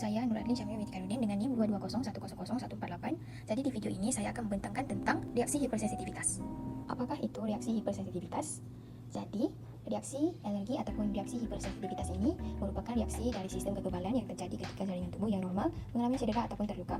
Saya Nuraddin Syamil Witikarudin dengan NIM 220100148. Jadi di video ini saya akan membentangkan tentang reaksi hipersensitivitas. Apakah itu reaksi hipersensitivitas? Jadi, reaksi alergi ataupun reaksi hipersensitivitas ini merupakan reaksi dari sistem kekebalan yang terjadi ketika jaringan tubuh yang normal mengalami cedera ataupun terluka.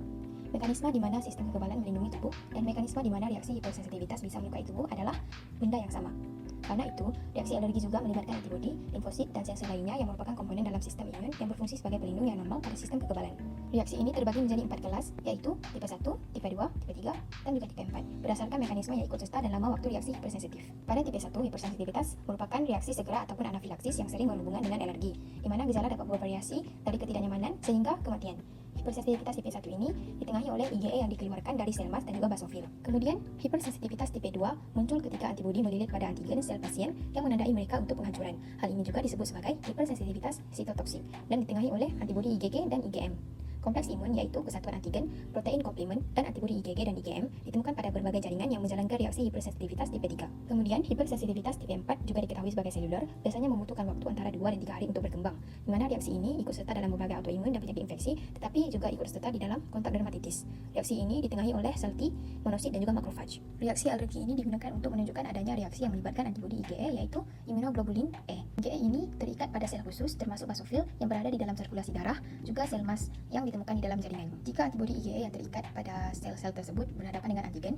Mekanisme di mana sistem kekebalan melindungi tubuh dan mekanisme di mana reaksi hipersensitivitas bisa melukai tubuh adalah benda yang sama. Karena itu, reaksi alergi juga melibatkan antibodi, limfosit, dan sel-sel lainnya yang merupakan komponen dalam sistem imun yang berfungsi sebagai pelindung yang normal pada sistem kekebalan. Reaksi ini terbagi menjadi 4 kelas, yaitu tipe 1, tipe 2, tipe 3, dan juga tipe 4, berdasarkan mekanisme yang ikut serta dan lama waktu reaksi hipersensitif. Pada tipe 1, hipersensitivitas merupakan reaksi segera ataupun anafilaksis yang sering berhubungan dengan alergi, di mana gejala dapat bervariasi dari ketidaknyamanan sehingga kematian. Hipersensitivitas tipe 1 ini ditengahi oleh IgE yang dikeluarkan dari sel mas dan juga basofil. Kemudian, hipersensitivitas tipe 2 muncul ketika antibodi melilit pada antigen sel pasien yang menandai mereka untuk penghancuran. Hal ini juga disebut sebagai hipersensitivitas sitotoksik dan ditengahi oleh antibodi IgG dan IgM. Kompleks imun yaitu kesatuan antigen, protein komplement, dan antibodi IgG dan IgM ditemukan pada berbagai jaringan yang menjalankan reaksi hipersensitivitas tipe 3. Kemudian, hipersensitivitas tipe 4 juga diketahui sebagai seluler, biasanya membutuhkan waktu antara 2 dan 3 hari untuk berkembang, di mana reaksi ini ikut serta dalam berbagai autoimun dan penyakit infeksi, tetapi juga ikut serta di dalam kontak dermatitis. Reaksi ini ditengahi oleh sel T, monosit, dan juga makrofag. Reaksi alergi ini digunakan untuk menunjukkan adanya reaksi yang melibatkan antibodi IgE yaitu immunoglobulin E. IgE ini terikat pada sel khusus termasuk basofil yang berada di dalam sirkulasi darah, juga sel mas yang ditemukan di dalam jaringan. Jika antibodi IgE yang terikat pada sel-sel tersebut berhadapan dengan antigen,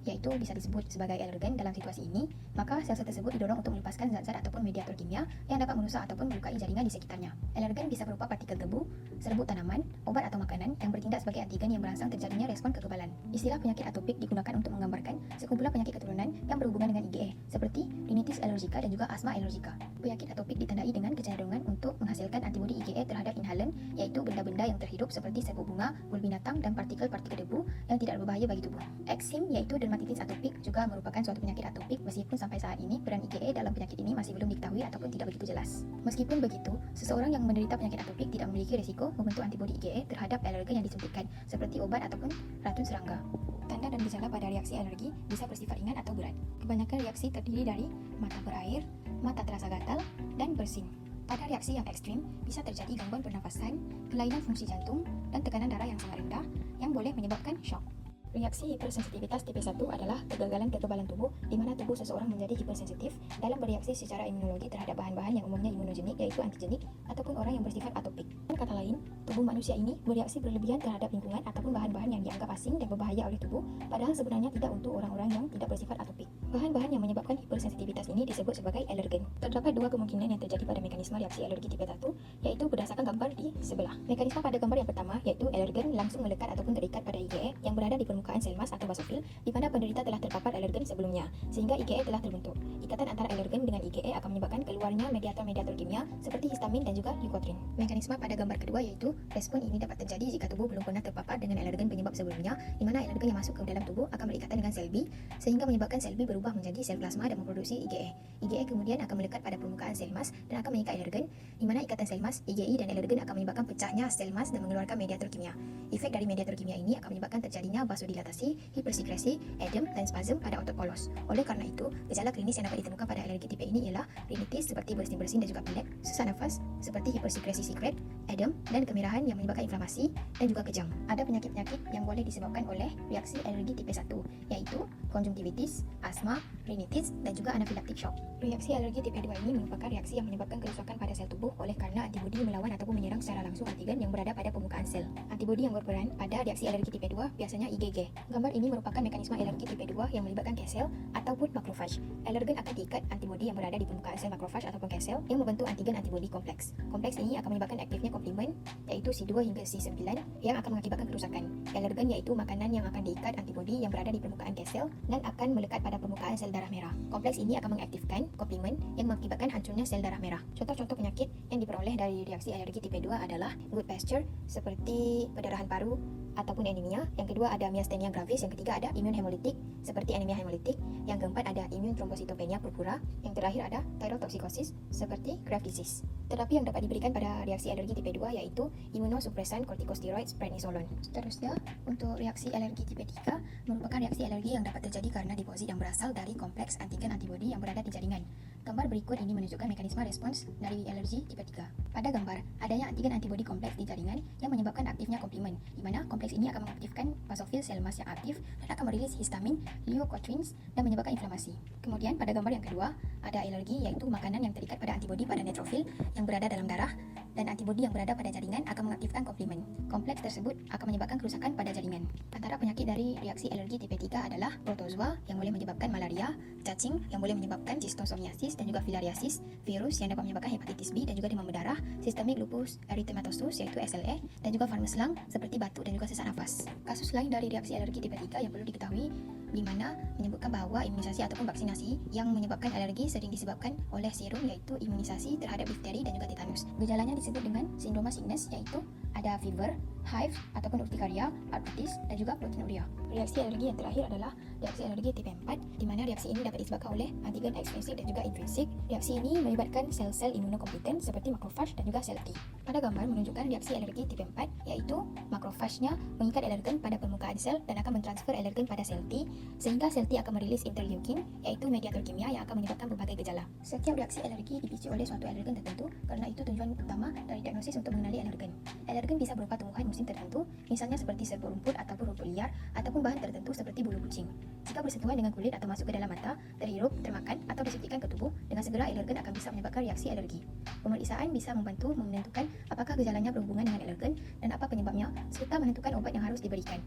yaitu bisa disebut sebagai alergen dalam situasi ini, maka sel-sel tersebut didorong untuk melepaskan zat-zat ataupun mediator kimia yang dapat merusak ataupun melukai jaringan di sekitarnya. Alergen bisa berupa partikel debu, serbuk tanaman, obat atau makanan yang bertindak sebagai antigen yang merangsang terjadinya respon kekebalan. Istilah penyakit atopik digunakan untuk menggambarkan sekumpulan penyakit keturunan yang berhubungan dengan IgE, seperti rinitis alergika dan juga asma alergika. Penyakit atopik ditandai dengan kecenderungan untuk menghasilkan antibodi IgE terhadap inhalen, yaitu benda-benda yang terhidup seperti serbuk bunga, bul binatang, dan partikel-partikel debu yang tidak berbahaya bagi tubuh. Eksim yaitu dermatitis atopik juga merupakan suatu penyakit atopik, meskipun sampai saat ini peran IgE dalam penyakit ini masih belum diketahui ataupun tidak begitu jelas. Meskipun begitu, seseorang yang menderita penyakit atopik tidak memiliki risiko membentuk antibodi IgE terhadap alergen yang disuntikkan, seperti obat ataupun racun serangga. Tanda dan gejala pada reaksi alergi bisa bersifat ringan atau berat. Kebanyakan reaksi terdiri dari mata berair, mata terasa gatal, dan bersin. Pada reaksi yang ekstrim, bisa terjadi gangguan pernafasan, kelainan fungsi jantung, dan tekanan darah yang sangat rendah yang boleh menyebabkan syok. Reaksi hipersensitivitas tipe 1 adalah kegagalan kekebalan tubuh di mana tubuh seseorang menjadi hipersensitif dalam bereaksi secara imunologi terhadap bahan-bahan yang umumnya imunogenik yaitu antigenik ataupun orang yang bersifat atopik. Dengan kata lain, tubuh manusia ini bereaksi berlebihan terhadap lingkungan ataupun bahan-bahan yang dianggap asing dan berbahaya oleh tubuh, padahal sebenarnya tidak untuk orang-orang yang tidak bersifat atopik. Bahan-bahan yang menyebabkan hipersensitivitas ini disebut sebagai alergen. Terdapat dua kemungkinan yang terjadi pada mekanisme reaksi alergi tipe 1, yaitu berdasarkan gambar di sebelah. Mekanisme pada gambar yang pertama yaitu alergen langsung melekat ataupun terikat pada IgE yang berada di permukaan sel mas atau basofil di mana penderita telah terpapar alergen sebelumnya, sehingga IgE telah terbentuk. Ikatan antara alergen dengan IgE akan menyebabkan keluarnya mediator-mediator kimia seperti histamin dan juga leukotrin. Mekanisme pada gambar kedua yaitu respon ini dapat terjadi jika tubuh belum pernah terpapar dengan alergen penyebab sebelumnya, di mana alergen yang masuk ke dalam tubuh akan berikatan dengan sel B sehingga menyebabkan sel B berubah menjadi sel plasma dan memproduksi IgE. IgE kemudian akan melekat pada permukaan sel mas dan akan mengikat alergen, di mana ikatan sel mas, IgI, dan alergen akan menyebabkan pecahnya sel mas dan mengeluarkan mediator kimia. Efek dari mediator kimia ini akan menyebabkan terjadinya vasodilatasi, hipersekresi, edem, dan spasm pada otot polos. Oleh karena itu, gejala klinis yang dapat ditemukan pada alergi tipe ini ialah rinitis seperti bersin-bersin dan juga pilek, susah nafas seperti hipersekresi sekret, edem, dan kemerahan yang menyebabkan inflamasi dan juga kejang. Ada penyakit-penyakit yang boleh disebabkan oleh reaksi alergi tipe 1, yaitu konjungtivitis, asma, rinitis, dan juga anafilaktik shock. Reaksi alergi tipe 2 ini merupakan reaksi yang menyebabkan kerusakan pada sel tubuh oleh karena antibodi melawan ataupun menyerang secara langsung antigen yang berada pada permukaan sel. Antibodi yang berperan pada reaksi alergi tipe 2 biasanya IgG. Gambar ini merupakan mekanisme alergi tipe 2 yang melibatkan K-sel ataupun makrofag. Alergen akan diikat antibodi yang berada di permukaan sel makrofag ataupun K-sel yang membentuk antigen antibodi kompleks. Kompleks ini akan menyebabkan aktifnya komplement yaitu C2 hingga C9 yang akan mengakibatkan kerusakan. Alergen yaitu makanan yang akan diikat antibodi yang berada di permukaan K-sel dan akan melekat pada permukaan sel darah merah. Kompleks ini akan mengaktifkan komplement yang mengakibatkan hancurnya sel darah merah. Contoh-contoh penyakit yang diperoleh dari reaksi alergi tipe 2 adalah good pasture seperti perdarahan paru, ataupun anemia. Yang kedua ada myasthenia gravis. Yang ketiga ada imun hemolitik seperti anemia hemolitik. Yang keempat ada imun trombositopenia purpura. Yang terakhir ada thyrotoxicosis seperti Graves' disease. Terapi yang dapat diberikan pada reaksi alergi tipe 2 yaitu imunosupresan corticosteroid prednisolon. Seterusnya, untuk reaksi alergi tipe 3 merupakan reaksi alergi yang dapat terjadi karena deposit yang berasal dari kompleks antigen antibodi yang berada di jaringan. Gambar berikut ini menunjukkan mekanisme respons dari alergi tipe 3. Pada gambar, adanya antigen antibodi kompleks di jaringan yang menyebabkan aktifnya komplement, di mana kompleks ini akan mengaktifkan basofil sel emas yang aktif dan akan merilis histamin, leukotrienes dan menyebabkan inflamasi. Kemudian pada gambar yang kedua, ada alergi yaitu makanan yang terikat pada antibodi pada neutrofil yang berada dalam darah, dan antibodi yang berada pada jaringan akan mengaktifkan komplement. Kompleks tersebut akan menyebabkan kerusakan pada jaringan. Antara penyakit dari reaksi alergi tipe 3 adalah protozoa yang boleh menyebabkan malaria, cacing yang boleh menyebabkan schistosomiasis dan juga filariasis, virus yang dapat menyebabkan hepatitis B dan juga demam berdarah, systemic lupus erythematosus yaitu SLE, dan juga varmeslang seperti batuk dan juga sesak nafas. Kasus lain dari reaksi alergi tipe 3 yang perlu diketahui di mana menyebutkan bahawa imunisasi ataupun vaksinasi yang menyebabkan alergi sering disebabkan oleh serum yaitu imunisasi terhadap difteri dan juga tetanus. Gejalanya disebut dengan sindroma sickness yaitu ada fever, hives ataupun urtikaria, arthritis dan juga proteinuria. Reaksi alergi yang terakhir adalah reaksi alergi tipe 4 di mana reaksi ini dapat disebabkan oleh antigen ekstrinsik dan juga intrinsik. Reaksi ini melibatkan sel-sel imunokompeten seperti makrofag dan juga sel T. Pada gambar menunjukkan reaksi alergi tipe 4 yaitu makrofagnya mengikat alergen pada permukaan sel dan akan mentransfer alergen pada sel T sehingga sel T akan merilis interleukin yaitu mediator kimia yang akan menyebabkan berbagai gejala. Setiap reaksi alergi dipicu oleh suatu alergen tertentu, karena itu tujuan utama dari diagnosis untuk mengenali alergen. Alergen bisa berupa tumbuhan musim tertentu, misalnya seperti serbuk rumput ataupun rumput liar, ataupun bahan tertentu seperti bulu kucing. Jika bersentuhan dengan kulit atau masuk ke dalam mata, terhirup, termakan, atau disuntikkan ke tubuh, dengan segera alergen akan bisa menyebabkan reaksi alergi. Pemeriksaan bisa membantu menentukan apakah gejalanya berhubungan dengan alergen dan apa penyebabnya, serta menentukan obat yang harus diberikan.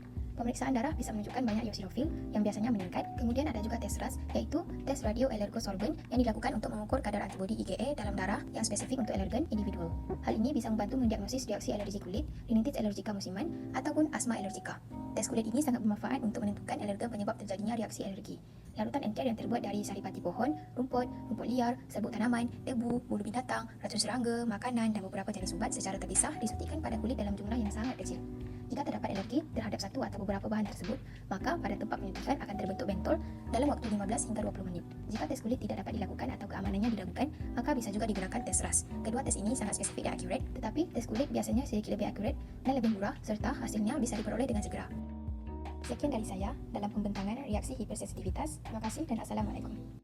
Pemeriksaan darah bisa menunjukkan banyak eosinofil yang biasanya meningkat. Kemudian ada juga tes RAS, yaitu tes radioalergosorben yang dilakukan untuk mengukur kadar antibodi IgE dalam darah yang spesifik untuk alergen individual. Hal ini bisa membantu mendiagnosis reaksi alergi kulit, rinitis alergika musiman, ataupun asma alergika. Tes kulit ini sangat bermanfaat untuk menentukan alergen penyebab terjadinya reaksi alergi. Larutan encer yang terbuat dari saripati pohon, rumput liar, serbuk tanaman, debu, bulu binatang, racun serangga, makanan dan beberapa jenis ubat secara terpisah disuntikkan pada kulit dalam jumlah yang sangat kecil. Jika terdapat alergi terhadap satu atau beberapa bahan tersebut, maka pada tempat penyuntikan akan terbentuk bentol dalam waktu 15 hingga 20 menit. Jika tes kulit tidak dapat dilakukan atau keamanannya diragukan, maka bisa juga digunakan tes RAS. Kedua tes ini sangat spesifik dan akurat, tetapi tes kulit biasanya sedikit lebih akurat dan lebih murah serta hasilnya bisa diperoleh dengan segera. Sekian dari saya dalam pembentangan reaksi hipersensitivitas. Terima kasih dan Assalamualaikum.